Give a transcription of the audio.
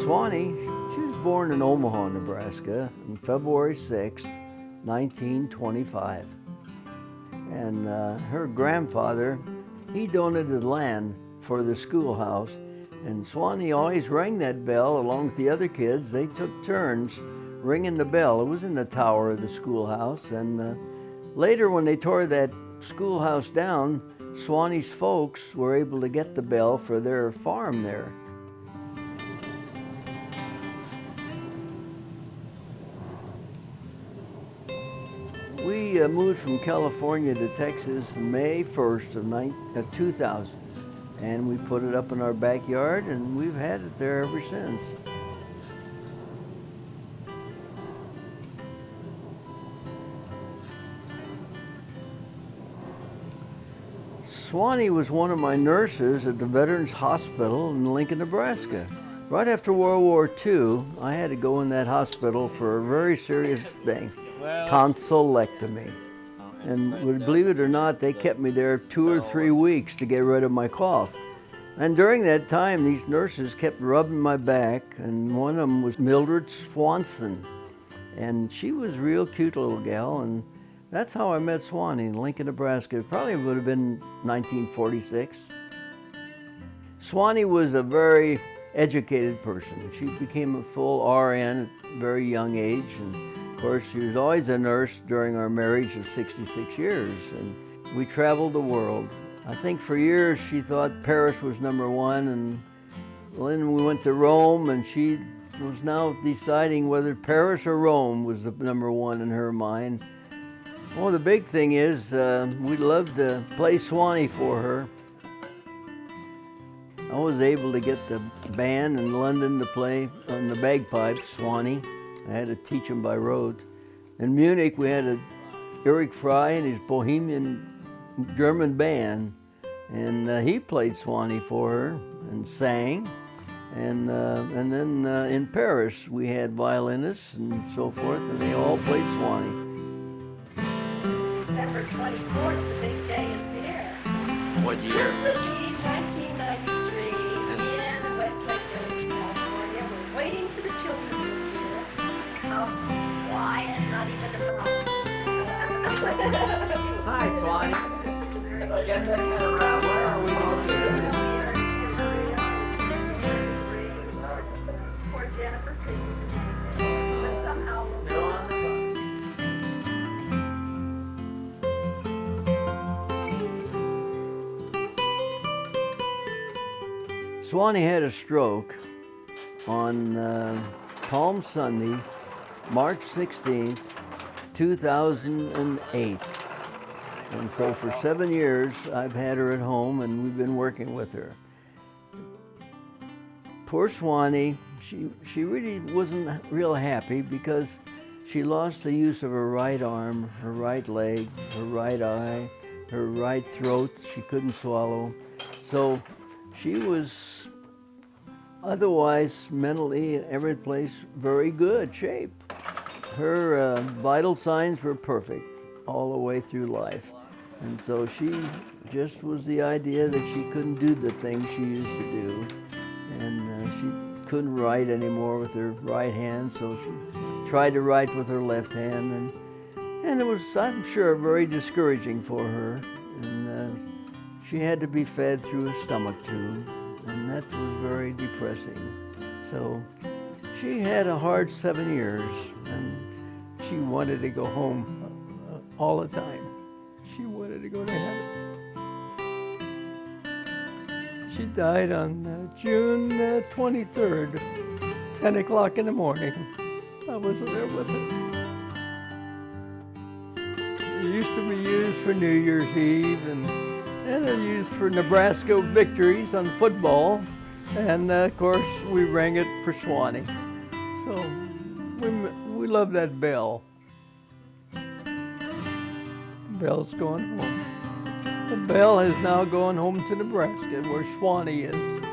Swanee, she was born in Omaha, Nebraska on February 6th, 1925. And her grandfather, he donated land for the schoolhouse, and Swanee always rang that bell along with the other kids. They took turns ringing the bell. It was in the tower of the schoolhouse, and later when they tore that schoolhouse down, Swanee's folks were able to get the bell for their farm there. We moved from California to Texas May 1st of 2000, and we put it up in our backyard, and we've had it there ever since. Swanee was one of my nurses at the Veterans Hospital in Lincoln, Nebraska. Right after World War II, I had to go in that hospital for a very serious thing, tonsillectomy. And believe it or not, they kept me there 2 or 3 weeks to get rid of my cough. And during that time, these nurses kept rubbing my back, and one of them was Mildred Swanson. And she was a real cute little gal, and that's how I met Swanee in Lincoln, Nebraska. It probably would have been 1946. Swanee was a very educated person. She became a full RN at a very young age, and of course she was always a nurse during our marriage of 66 years, and we traveled the world. I think for years she thought Paris was #1, and then we went to Rome, and she was now deciding whether Paris or Rome was the #1 in her mind. Well, the big thing is we'd love to play Swanee for her. I was able to get the band in London to play on the bagpipes, Swanee. I had to teach them by rote. In Munich, we had Erich Frey and his Bohemian German band, and he played Swanee for her and sang. And then in Paris, we had violinists and so forth, and they all played Swanee. December 24th, the big day is here. What year? 1993 in Westlake Village, California. We're waiting for the children to be here. House is quiet, not even a problem. Hi, Swanee. I guess that kind of round. Where are we located? Poor Jennifer Tree. But somehow we'll Still on the phone. Swanee had a stroke on Palm Sunday, March 16th, 2008. And so for 7 years, I've had her at home, and we've been working with her. Poor Swanee, she really wasn't real happy because she lost the use of her right arm, her right leg, her right eye, her right throat. She couldn't swallow. So she was otherwise mentally in every place very good shape. Her vital signs were perfect all the way through life. And so she just was the idea that she couldn't do the things she used to do. And she couldn't write anymore with her right hand, so she tried to write with her left hand. And it was, I'm sure, very discouraging for her. And she had to be fed through a stomach tube, and that was very depressing. So she had a hard 7 years, and she wanted to go home all the time. She wanted to go to heaven. She died on June 23rd, 10 o'clock in the morning. I was there with her. It used to be used for New Year's Eve, and they're used for Nebraska victories on football. And of course, we rang it for Swanee. So we love that bell. Belle's going home. The Belle is now going home to Nebraska, where Swanee is.